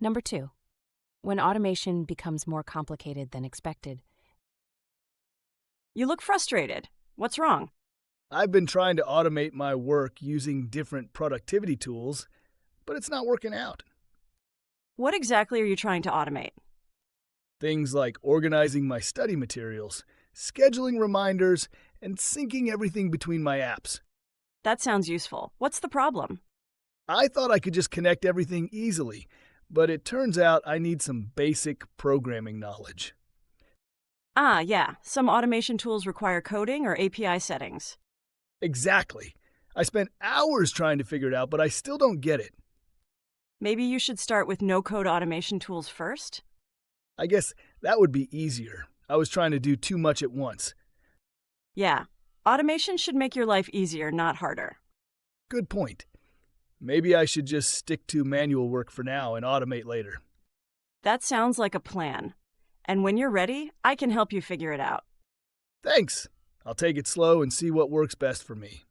Number 2. When automation becomes more complicated than expected. You look frustrated. What's wrong? I've been trying to automate my work using different productivity tools, but it's not working out. What exactly are you trying to automate? Things like organizing my study materials, scheduling reminders, and syncing everything between my apps. That sounds useful. What's the problem? I thought I could just connect everything easily, but it turns out I need some basic programming knowledge. Ah, yeah. Some automation tools require coding or API settings. Exactly. I spent hours trying to figure it out, but I still don't get it. Maybe you should start with no-code automation tools first? I guess that would be easier. I was trying to do too much at once. Yeah. Automation should make your life easier, not harder. Good point. Maybe I should just stick to manual work for now and automate later. That sounds like a plan. And when you're ready, I can help you figure it out. Thanks. I'll take it slow and see what works best for me.